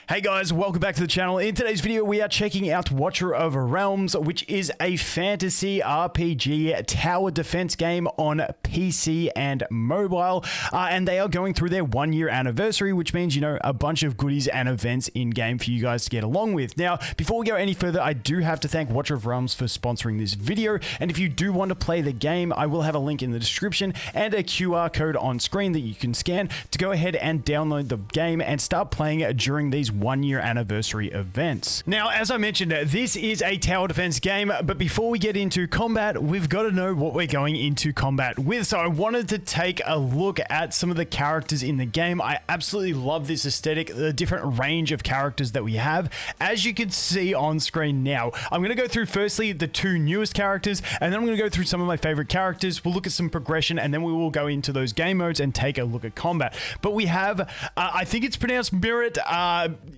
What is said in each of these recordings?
Hey guys, welcome back to the channel. In today's video, we are checking out Watcher of Realms, which is a fantasy RPG tower defense game on PC and mobile. And they are going through their 1 year anniversary, which means, you know, a bunch of goodies and events in game for you guys to get along with. Now, before we go any further, I do have to thank Watcher of Realms for sponsoring this video. And if you do want to play the game, I will have a link in the description and a QR code on screen that you can scan to go ahead and download the game and start playing during these 1 year anniversary events. Now, as I mentioned, this is a tower defense game, but before we get into combat, we've got to know what we're going into combat with. So I wanted to take a look at some of the characters in the game. I absolutely love this aesthetic, the different range of characters that we have. As you can see on screen now, I'm going to go through firstly the two newest characters, and then I'm going to go through some of my favorite characters. We'll look at some progression, and then we will go into those game modes and take a look at combat. But we have, I think it's pronounced Mirret.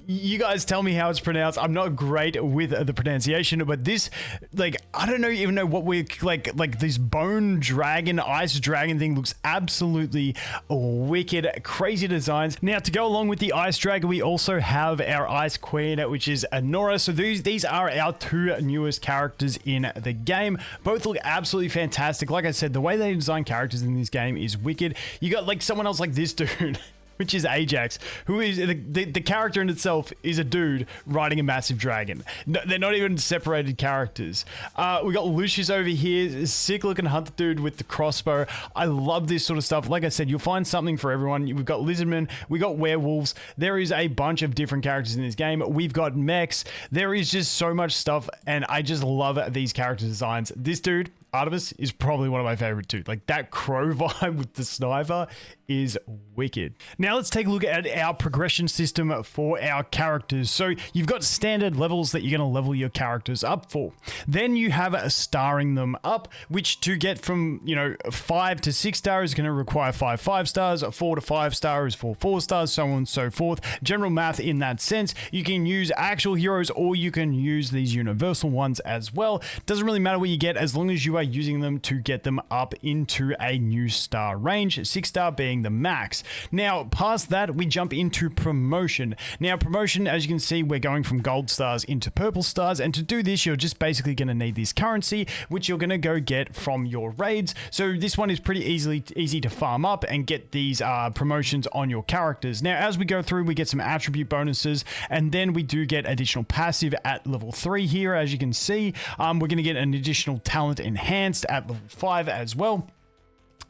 You guys tell me how it's pronounced. I'm not great with the pronunciation, but this, like, I don't even know what we're like this bone dragon, ice dragon thing looks absolutely wicked, crazy designs. Now, to go along with the ice dragon, we also have our ice queen, which is Anora. So these are our two newest characters in the game. Both look absolutely fantastic. Like I said, the way they design characters in this game is wicked. You got like someone else like this dude which is Ajax, who is the character in itself is a dude riding a massive dragon. No, they're not even separated characters. We got Lucius over here, sick looking hunter dude with the crossbow. I love this sort of stuff. Like I said, you'll find something for everyone. We've got lizardmen, we got werewolves. There is a bunch of different characters in this game. We've got mechs. There is just so much stuff, and I just love these character designs. This dude, Artemis, is probably one of my favorite too. Like, that crow vibe with the sniper is wicked. Now let's take a look at our progression system for our characters. So you've got standard levels that you're going to level your characters up for. Then you have starring them up, which to get from, you know, 5 to 6 stars is going to require 5 stars, 4 to 5 stars is 4 stars, so on and so forth. General math in that sense. You can use actual heroes or you can use these universal ones as well. Doesn't really matter what you get as long as you are using them to get them up into a new star range, 6 star being the max. Now, past that, we jump into promotion. Now, promotion, as you can see, we're going from gold stars into purple stars, and to do this, you're just basically going to need this currency, which you're going to go get from your raids. So this one is pretty easy to farm up and get these promotions on your characters. Now, as we go through, we get some attribute bonuses, and then we do get additional passive at level 3 here. As you can see, we're going to get an additional talent enhanced at level 5 as well.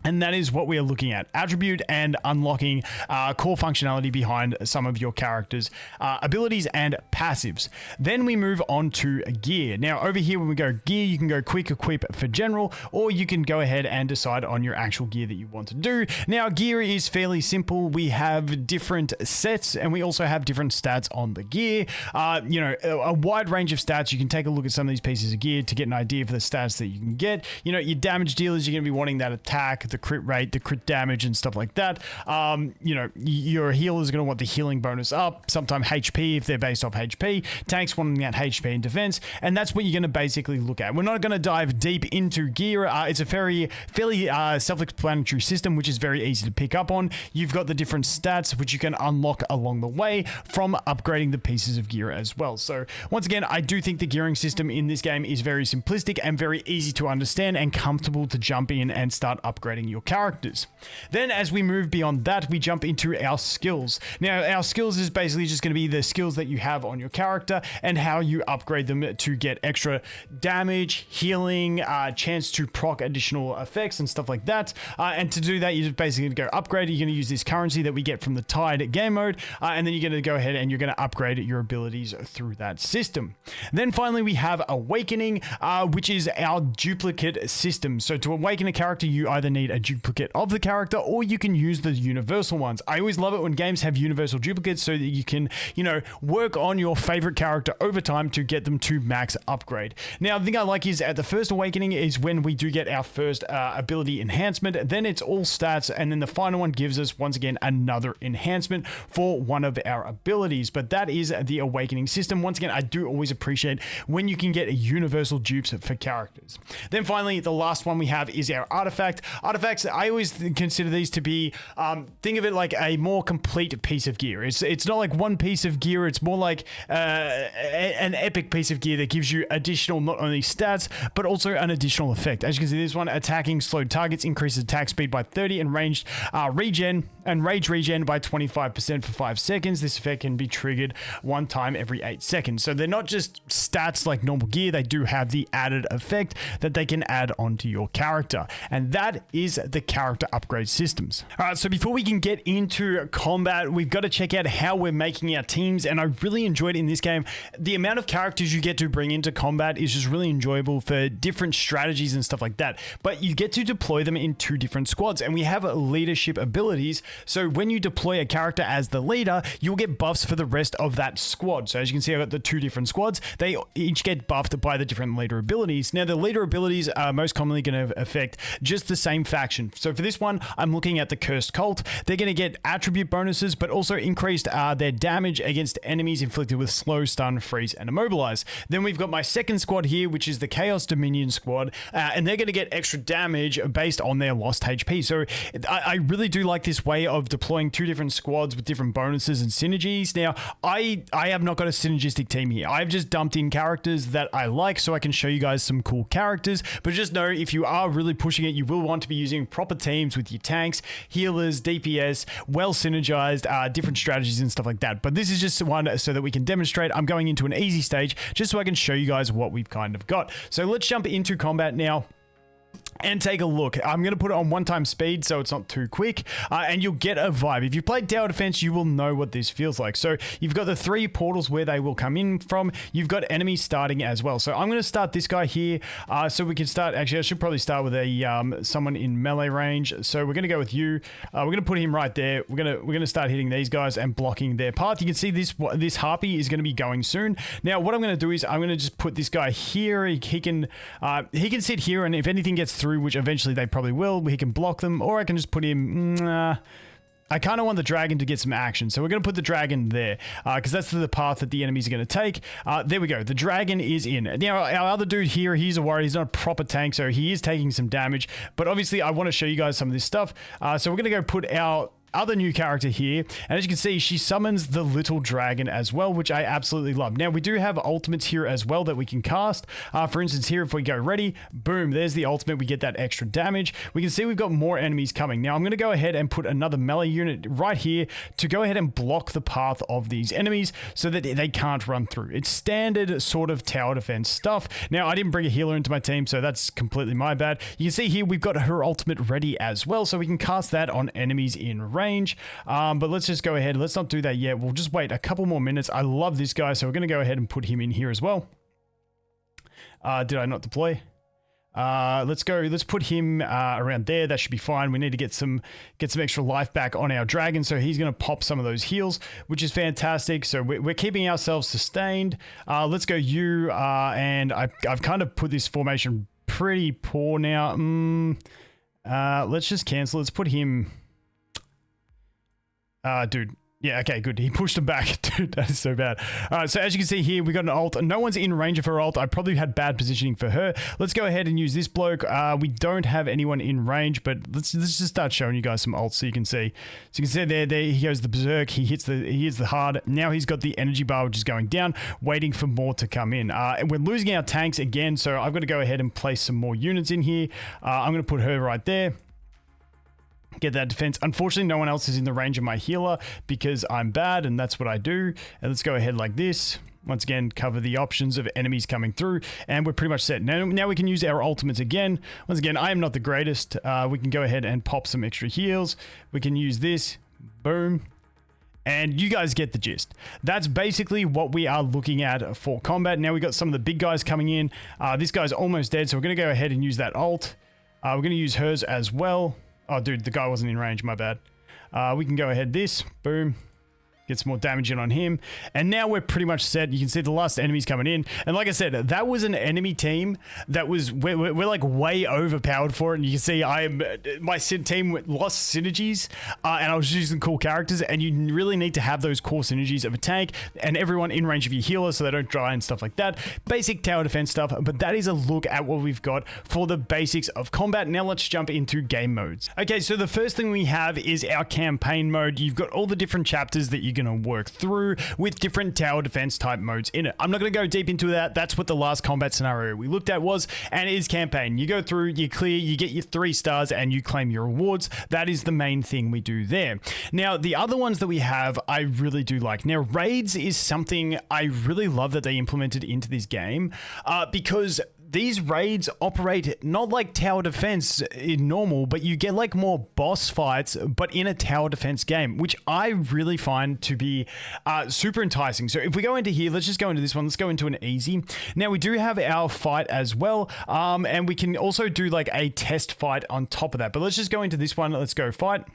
And that is what we are looking at, attribute and unlocking core functionality behind some of your characters' abilities and passives. Then we move on to gear. Now, over here, when we go gear, you can go quick equip for general, or you can go ahead and decide on your actual gear that you want to do. Now, gear is fairly simple. We have different sets, and we also have different stats on the gear. You know, a wide range of stats. You can take a look at some of these pieces of gear to get an idea for the stats that you can get. You know, your damage dealers, you're going to be wanting that attack, the crit rate, the crit damage, and stuff like that. You know, your healers are going to want the healing bonus up, sometimes HP if they're based off HP, tanks wanting that HP and defense, and that's what you're going to basically look at. We're not going to dive deep into gear. It's a fairly self-explanatory system, which is very easy to pick up on. You've got the different stats, which you can unlock along the way from upgrading the pieces of gear as well. So once again, I do think the gearing system in this game is very simplistic and very easy to understand and comfortable to jump in and start upgrading your characters. Then as we move beyond that, we jump into our skills. Now, our skills is basically just going to be the skills that you have on your character and how you upgrade them to get extra damage, healing, chance to proc additional effects and stuff like that. And to do that, you just basically go upgrade. You're going to use this currency that we get from the Tide game mode, and then you're going to go ahead and you're going to upgrade your abilities through that system. Then finally, we have Awakening, which is our duplicate system. So to awaken a character, you either need a duplicate of the character, or you can use the universal ones. I always love it when games have universal duplicates so that you can, you know, work on your favorite character over time to get them to max upgrade. Now, the thing I like is at the first awakening is when we do get our first ability enhancement, then it's all stats, and then the final one gives us, once again, another enhancement for one of our abilities. But that is the awakening system. Once again, I do always appreciate when you can get a universal dupes for characters. Then finally, the last one we have is our artifact. Artifact artifacts, I always consider these to be, think of it like a more complete piece of gear. It's not like one piece of gear, it's more like an epic piece of gear that gives you additional not only stats, but also an additional effect. As you can see, this one, attacking slowed targets, increases attack speed by 30 and ranged rage regen by 25% for 5 seconds. This effect can be triggered one time every 8 seconds. So they're not just stats like normal gear, they do have the added effect that they can add onto your character. And that is the character upgrade systems. All right, so before we can get into combat, we've got to check out how we're making our teams. And I really enjoyed in this game, the amount of characters you get to bring into combat is just really enjoyable for different strategies and stuff like that. But you get to deploy them in 2 different squads, and we have leadership abilities. So when you deploy a character as the leader, you'll get buffs for the rest of that squad. So as you can see, I've got the 2 different squads. They each get buffed by the different leader abilities. Now, the leader abilities are most commonly going to affect just the same faction. So for this one, I'm looking at the Cursed Cult. They're going to get attribute bonuses, but also increased their damage against enemies inflicted with slow, stun, freeze, and immobilize. Then we've got my second squad here, which is the Chaos Dominion squad, and they're going to get extra damage based on their lost HP. So I really do like this way of deploying 2 different squads with different bonuses and synergies. Now, I have not got a synergistic team here. I've just dumped in characters that I like so I can show you guys some cool characters. But just know, if you are really pushing it, you will want to be using proper teams with your tanks, healers, DPS, well synergized, different strategies and stuff like that. But this is just one so that we can demonstrate. I'm going into an easy stage just so I can show you guys what we've kind of got. So let's jump into combat now and take a look. I'm going to put it on 1x speed so it's not too quick, and you'll get a vibe. If you played Tower Defense, you will know what this feels like. So you've got the 3 portals where they will come in from. You've got enemies starting as well. So I'm going to start this guy here, so we can start. Actually, I should probably start with a someone in melee range. So we're going to go with you. We're going to put him right there. We're going to start hitting these guys and blocking their path. You can see this harpy is going to be going soon. Now, what I'm going to do is I'm going to just put this guy here. He can sit here, and if anything gets through, which eventually they probably will, he can block them, or I can just put him... I kind of want the dragon to get some action, so we're going to put the dragon there, because that's the path that the enemies are going to take. There we go. The dragon is in. Now, our other dude here, he's a warrior. He's not a proper tank, so he is taking some damage, but obviously I want to show you guys some of this stuff. So we're going to go put our other new character here, and as you can see, she summons the little dragon as well, which I absolutely love. Now, we do have ultimates here as well that we can cast. For instance, here, if we go ready, boom, there's the ultimate. We get that extra damage. We can see we've got more enemies coming. Now, I'm going to go ahead and put another melee unit right here to go ahead and block the path of these enemies so that they can't run through. It's standard sort of tower defense stuff. Now, I didn't bring a healer into my team, so that's completely my bad. You can see here we've got her ultimate ready as well, so we can cast that on enemies in range. But let's just go ahead. Let's not do that yet. We'll just wait a couple more minutes. I love this guy, so we're going to go ahead and put him in here as well. Did I not deploy? Let's put him around there. That should be fine. We need to get some extra life back on our dragon, so he's going to pop some of those heals, which is fantastic. So we're keeping ourselves sustained. Let's go you, and I've kind of put this formation pretty poor now. Let's just cancel. Let's put him... dude. Yeah, okay, good. He pushed him back. Dude, that is so bad. All right, so as you can see here, we got an ult. No one's in range of her ult. I probably had bad positioning for her. Let's go ahead and use this bloke. We don't have anyone in range, but let's just start showing you guys some ults so you can see. So you can see there he goes the berserk. He hits the hard. Now he's got the energy bar, which is going down, waiting for more to come in. And we're losing our tanks again, so I've got to go ahead and place some more units in here. I'm going to put her right there. Get that defense. Unfortunately, no one else is in the range of my healer because I'm bad, and that's what I do. And let's go ahead like this. Once again, cover the options of enemies coming through, and we're pretty much set. Now we can use our ultimates again. Once again, I am not the greatest. We can go ahead and pop some extra heals. We can use this. Boom. And you guys get the gist. That's basically what we are looking at for combat. Now we got some of the big guys coming in. This guy's almost dead, so we're going to go ahead and use that ult. We're going to use hers as well. Oh, dude, the guy wasn't in range. My bad. We can go ahead this. Boom. Get some more damage in on him. And now we're pretty much set. You can see the last enemies coming in. And like I said, that was an enemy team that was, we're like way overpowered for it. And you can see my team lost synergies and I was using cool characters. And you really need to have those core synergies of a tank and everyone in range of your healer so they don't die and stuff like that. Basic tower defense stuff. But that is a look at what we've got for the basics of combat. Now let's jump into game modes. Okay, so the first thing we have is our campaign mode. You've got all the different chapters that you're going to work through with different tower defense type modes in it. I'm not going to go deep into that. That's what the last combat scenario we looked at was, and it is campaign. You go through, you clear, you get your 3 stars and you claim your rewards. That is the main thing we do there. Now, the other ones that we have, I really do like. Now, raids is something I really love that they implemented into this game because these raids operate not like tower defense in normal, but you get like more boss fights, but in a tower defense game, which I really find to be super enticing. So if we go into here, let's just go into this one. Let's go into an easy. Now we do have our fight as well. And we can also do like a test fight on top of that, but let's just go into this one. Let's go fight.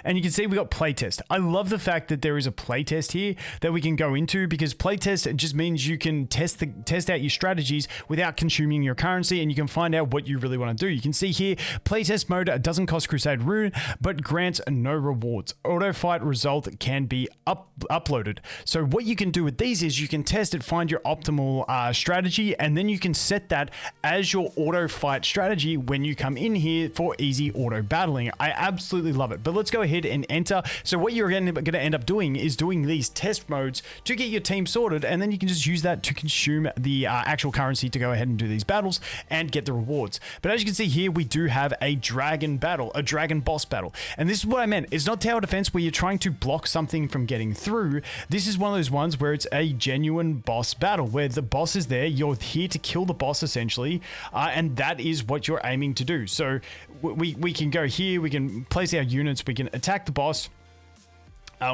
And you can see we got playtest. I love the fact that there is a playtest here that we can go into because playtest just means you can test out your strategies without consuming your currency and you can find out what you really want to do. You can see here, playtest mode doesn't cost Crusade Rune, but grants no rewards. Auto fight result can be uploaded. So what you can do with these is you can test it, find your optimal strategy, and then you can set that as your auto fight strategy when you come in here for easy auto battling. I absolutely love it. But let's go ahead and enter. So what you're going to end up doing is doing these test modes to get your team sorted, and then you can just use that to consume the actual currency to go ahead and do these battles and get the rewards. But as you can see here, we do have a dragon battle, a dragon boss battle. And this is what I meant. It's not tower defense where you're trying to block something from getting through. This is one of those ones where it's a genuine boss battle where the boss is there. You're here to kill the boss essentially, and that is what you're aiming to do. So we can go here, we can place our units, we can attack the boss.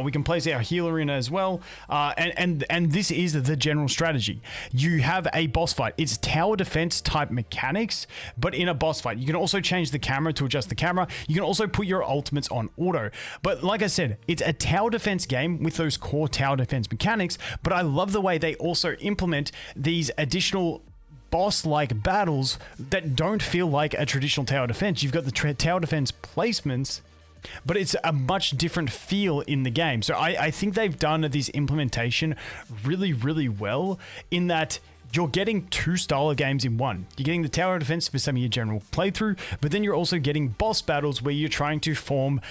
We can place our healer in as well. And this is the general strategy. You have a boss fight. It's tower defense type mechanics, but in a boss fight. You can also change the camera to adjust the camera. You can also put your ultimates on auto. But like I said, it's a tower defense game with those core tower defense mechanics, but I love the way they also implement these additional boss-like battles that don't feel like a traditional tower defense. You've got the tower defense placements, but it's a much different feel in the game. So I think they've done this implementation really, really well in that you're getting 2 style of games in one. You're getting the tower defense for some of your general playthrough, but then you're also getting boss battles where you're trying to form,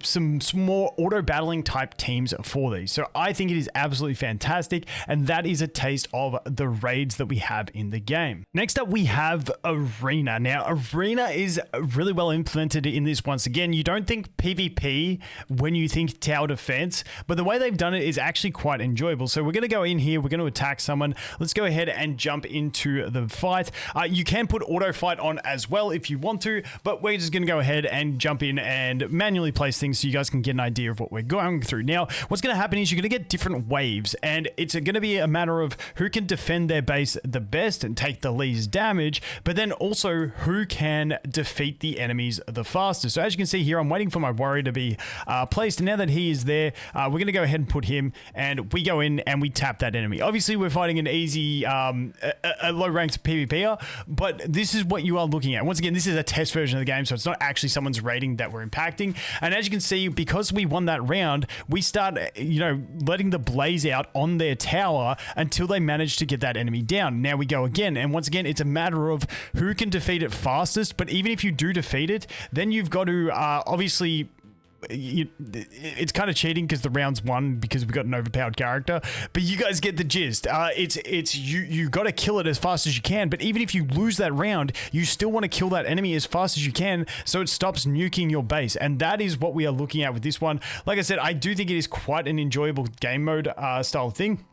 some more auto battling type teams for these. So I think it is absolutely fantastic, and that is a taste of the raids that we have in the game. Next up, we have Arena. Now, Arena is really well implemented in this once again. You don't think PvP when you think tower defense, but the way they've done it is actually quite enjoyable. So we're going to go in here, we're going to attack someone. Let's go ahead and jump into the fight. You can put auto fight on as well if you want to, but we're just going to go ahead and jump in and manually place things so you guys can get an idea of what we're going through. Now, what's going to happen is you're going to get different waves, and it's going to be a matter of who can defend their base the best and take the least damage, but then also who can defeat the enemies the fastest. So as you can see here, I'm waiting for my warrior to be placed, and now that he is there, we're going to go ahead and put him, and we go in and we tap that enemy. Obviously, we're fighting an easy a low ranked PvPer, but this is what you are looking at. Once again, this is a test version of the game, so it's not actually someone's rating that we're impacting. And as you can see, because we won that round, we start, letting the blaze out on their tower until they manage to get that enemy down. Now we go again, and once again, it's a matter of who can defeat it fastest. But even if you do defeat it, then you've got to obviously, it's kind of cheating because the round's won because we got an overpowered character, but you guys get the gist. You got to kill it as fast as you can, but even if you lose that round, you still want to kill that enemy as fast as you can so it stops nuking your base, and that is what we are looking at with this one. Like I said, I do think it is quite an enjoyable game mode style thing.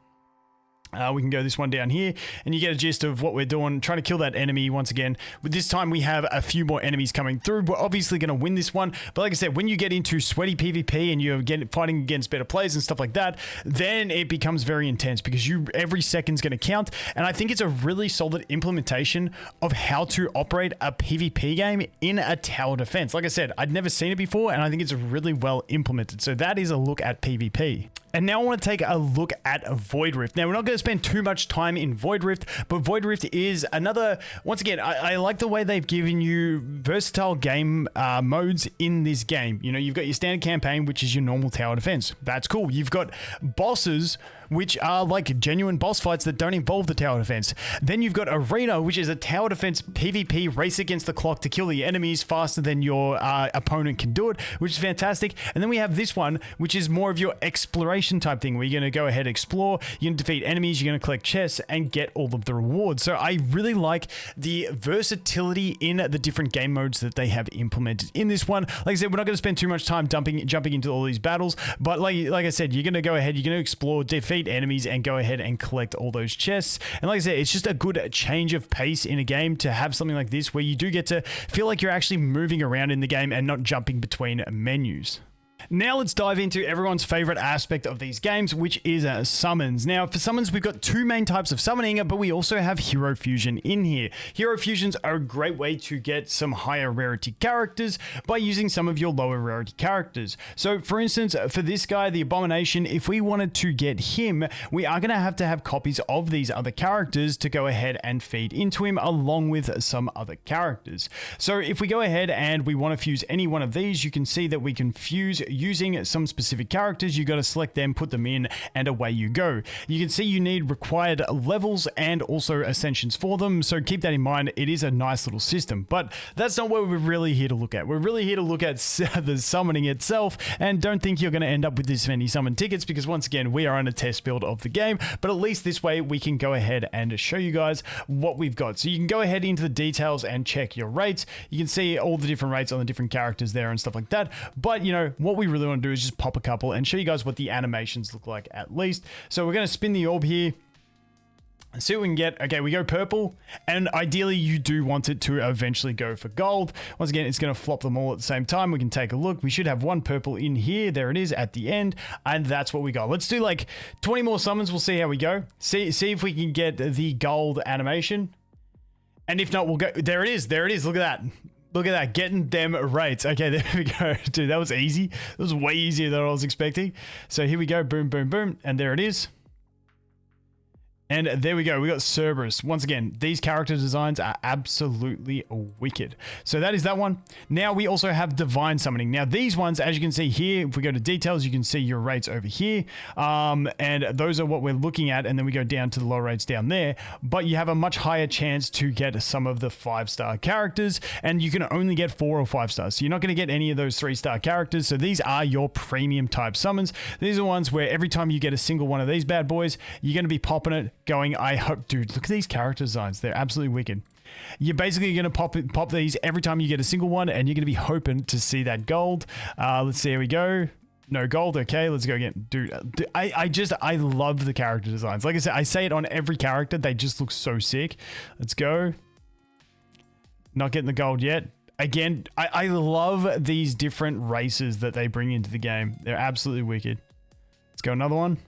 We can go this one down here, and you get a gist of what we're doing, trying to kill that enemy once again. But this time we have a few more enemies coming through. We're obviously going to win this one, but like I said, when you get into sweaty PvP and you're fighting against better players and stuff like that, then it becomes very intense because every second's going to count. And I think it's a really solid implementation of how to operate a PvP game in a tower defense. Like I said, I'd never seen it before, and I think it's really well implemented. So that is a look at PvP. And now I want to take a look at Void Rift. Now, we're not going to spend too much time in Void Rift, but Void Rift is another, once again, I like the way they've given you versatile game modes in this game. You know, you've got your standard campaign, which is your normal tower defense. That's cool. You've got bosses, which are like genuine boss fights that don't involve the tower defense. Then you've got Arena, which is a tower defense PvP race against the clock to kill the enemies faster than your opponent can do it, which is fantastic. And then we have this one, which is more of your exploration type thing, where you're going to go ahead, explore, you're going to defeat enemies, you're going to collect chests and get all of the rewards. So I really like the versatility in the different game modes that they have implemented in this one. Like I said, we're not going to spend too much time jumping into all these battles, but like I said, you're going to go ahead, you're going to explore, defeat enemies, and go ahead and collect all those chests. And like I said, it's just a good change of pace in a game to have something like this where you do get to feel like you're actually moving around in the game and not jumping between menus. Now let's dive into everyone's favorite aspect of these games, which is summons. Now for summons, we've got two main types of summoning, but we also have Hero Fusion in here. Hero Fusions are a great way to get some higher rarity characters by using some of your lower rarity characters. So for instance, for this guy, the Abomination, if we wanted to get him, we are going to have copies of these other characters to go ahead and feed into him along with some other characters. So if we go ahead and we want to fuse any one of these, you can see that we can fuse using some specific characters. You got to select them, put them in, and away you go. You can see you need required levels and also ascensions for them, so keep that in mind. It is a nice little system, but that's not what we're really here to look at. We're really here to look at the summoning itself, and don't think you're going to end up with this many summon tickets, because once again, we are on a test build of the game, but at least this way we can go ahead and show you guys what we've got. So you can go ahead into the details and check your rates. You can see all the different rates on the different characters there and stuff like that, but you know, what we really want to do is just pop a couple and show you guys what the animations look like at least. So we're going to spin the orb here. See what we can get. Okay, we go purple, and ideally you do want it to eventually go for gold. Once again, it's going to flop them all at the same time. We can take a look. We should have one purple in here. There it is at the end, and that's what we got. Let's do like 20 more summons. We'll see how we go. See if we can get the gold animation, and if not, we'll go. There it is. There it is. Look at that. Look at that, getting them rates. Okay, there we go. Dude, that was easy. That was way easier than I was expecting. So here we go, boom, boom, boom, and there it is. And there we go, we got Cerberus. Once again, these character designs are absolutely wicked. So that is that one. Now we also have Divine Summoning. Now these ones, as you can see here, if we go to details, you can see your rates over here. And those are what we're looking at, and then we go down to the low rates down there. But you have a much higher chance to get some of the 5-star characters, and you can only get 4 or 5 stars. So you're not going to get any of those 3-star characters. So these are your premium type summons. These are ones where every time you get a single one of these bad boys, you're going to be popping it, going, I hope, dude, look at these character designs. They're absolutely wicked. You're basically going to pop these every time you get a single one, and you're going to be hoping to see that gold. Let's see how we go. No gold. Okay, let's go again. Dude, I love the character designs. Like I said, I say it on every character. They just look so sick. Let's go. Not getting the gold yet. Again, I love these different races that they bring into the game. They're absolutely wicked. Let's go another one.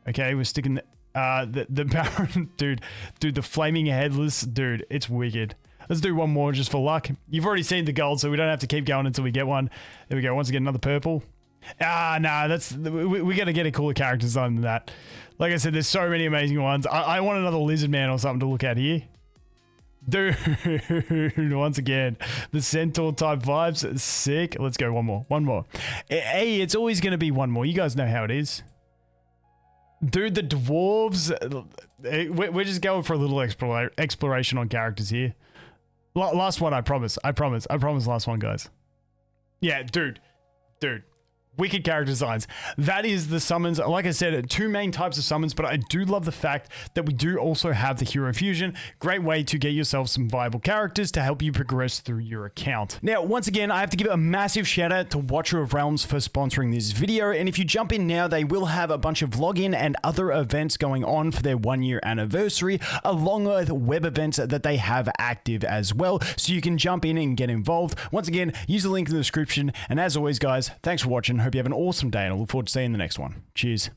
Okay, we're sticking the Baron, dude, the flaming headless, dude, it's wicked. Let's do one more just for luck. You've already seen the gold, so we don't have to keep going until we get one. There we go. Once again, another purple. Nah, we got to get a cooler character design than that. Like I said, there's so many amazing ones. I want another lizard man or something to look at here. Dude, once again, the centaur type vibes, sick. Let's go one more. Hey, it's always going to be one more. You guys know how it is. Dude, the dwarves, we're just going for a little exploration on characters here. Last one, I promise last one, guys. Yeah, dude, Wicked character designs. That is the summons. Like I said, two main types of summons, but I do love the fact that we do also have the Hero Fusion. Great way to get yourself some viable characters to help you progress through your account. Now, once again, I have to give a massive shout out to Watcher of Realms for sponsoring this video. And if you jump in now, they will have a bunch of login and other events going on for their 1 year anniversary, along with web events that they have active as well. So you can jump in and get involved. Once again, use the link in the description. And as always, guys, thanks for watching. Hope you have an awesome day, and I look forward to seeing you in the next one. Cheers.